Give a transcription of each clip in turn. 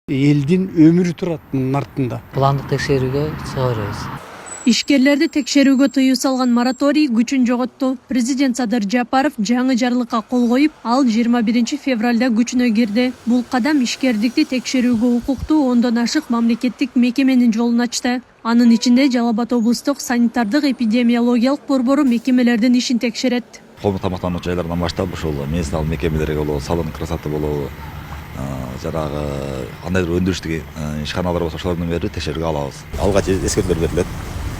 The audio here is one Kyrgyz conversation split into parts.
Элдин өмүрү турат мунун артында. Пландык текшерүүгө чыгарабыз. Ишкерлерди текшерүүгө тыюу салган мораторий күчүн жоготту. Президент Садыр Жапаров жаңы жарлыкка кол коюп, ал 21 февралда күчүнө кирди. Бул кадам ишкердикти текшерүүгө укуктуу 10дон ашык мамлекеттик мекеменин жолун ачты. Анын ичинде Жалал Абад облустук санитардык эпидемиологиялык борбору мекемелердин ишин текшерет. Коомдук тамактануу жайларынан баштап ушул медициналык мекемелерге болобу, салон красоты болобу, жанагы кандайдыр өндүрүштүк ишканалар болсо ошолордун баарын текшерүүгө алабыз. Алга эскертүүлөр берилет.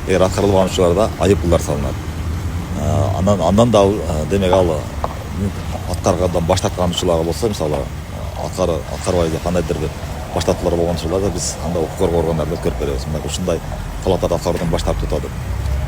Эгер аткарылбаган учурларда айып пулдар салынат. Андан да демек ал аткаргандан баш тарткан учурлар болсо, мисалы аткарбай кандайдыр бир баш тартуулар болгон учурларда биз анда укук коргоо органдарына өткөрүп беребиз. Ушундай талаптарды аткаруудан баш тартып атат.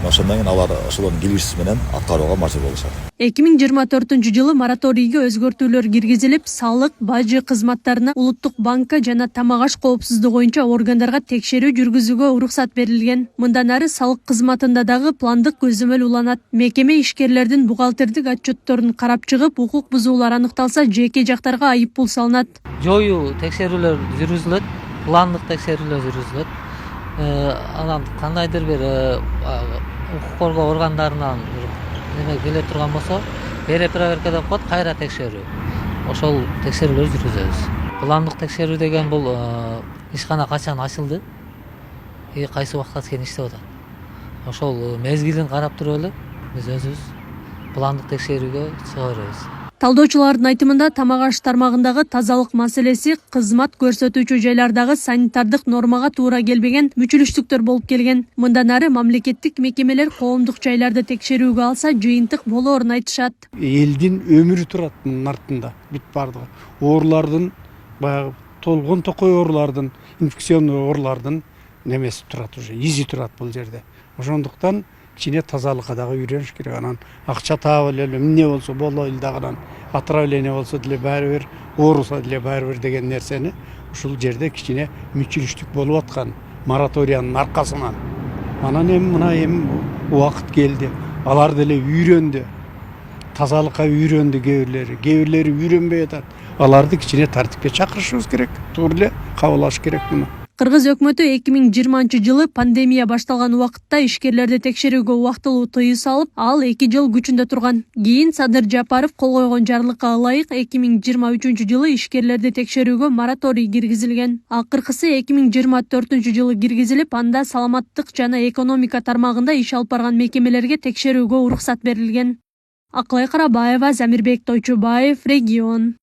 Ошондон кийин алар ошолордун келишүүсү менен аткарууга мажбур болушат. 2024-жылы мораторийге өзгөртүүлөр киргизилип, салык, бажы кызматтарына, Улуттук банкка жана тамак аш коопсуздугу боюнча органдарга текшерүү жүргүзүүгө уруксат берилген. Мындан ары салык кызматында дагы пландык көзөмөл уланат. Мекеме ишкерлердин бухгалтердик отчетторун карап чыгып, укук бузуулар аныкталса, жеке жактарга айып пул салынат. Жоюу текшерүүлөр жүргүзүлөт, пландык текшерүүлөр жүргүзүлөт. Анан кандайдыр бир укук коргоо органдарынан неме келе турган болсо, перепроверкадан коет, кайра текшерүү. Ошол текшерүүлөр жүргүзөбүз. Пландык текшерүү деген бул ишкана качан ачылды, кайсы убакта чейин иштеп атат. Ошол мезгилин карап туруп эле биз өзүбүз пландык текшерүүгө чыгарабыз. Талдоочулардын айтымында тамак аш тармагындагы тазалык маселеси кызмат көрсөтүүчү жайлардагы санитардык нормага туура келбеген мүчүлүштүктөр болуп келген. Мындан ары мамлекеттик мекемелер коомдук жайларды текшерүүгө алса жыйынтык болоорун айтышат. Элдин өмүрү турат мунун артында. Бүт бардыгы. Оорулардын, баягы толгон токой оорулардын, инфекционный оорулардын немеси турат уже, изи турат бул жерде. Ошондуктан кичине тазалыкка дагы үйрөнүш керек. Анан акча таап эле эмне болсо болойлу дагы, отравление болсо деле баары бир, ооруса деле баары бир деген нерсени ушул жерде кичине мүчүлүштүк болуп аткан мораториянын аркасынан. Анан эми убакыт келди. Алар деле үйрөндү. Тазалыкка үйрөндү кээ бирлери үйрөнбөй атат. Аларды кичине тартипке чакырышыбыз керек. Туура эле кабыл алыш керек муну. Кыргыз өкмөтү 2020-жылы пандемия башталган убакытта ишкерлерди текшерүүгө убактылуу тыюу салып, ал 2 жыл күчүндө турган. Кийин Садыр Жапаров кол койгон жарлыкка ылайык 2023-жылы ишкерлерди текшерүүгө мораторий киргизилген. Акыркысы 2024-жылы киргизилип, анда саламаттык жана экономика тармагында иш алып барган мекемелерге текшерүүгө уруксат берилген. Акылай Карабаева, Замирбек Тойчубаев, Регион.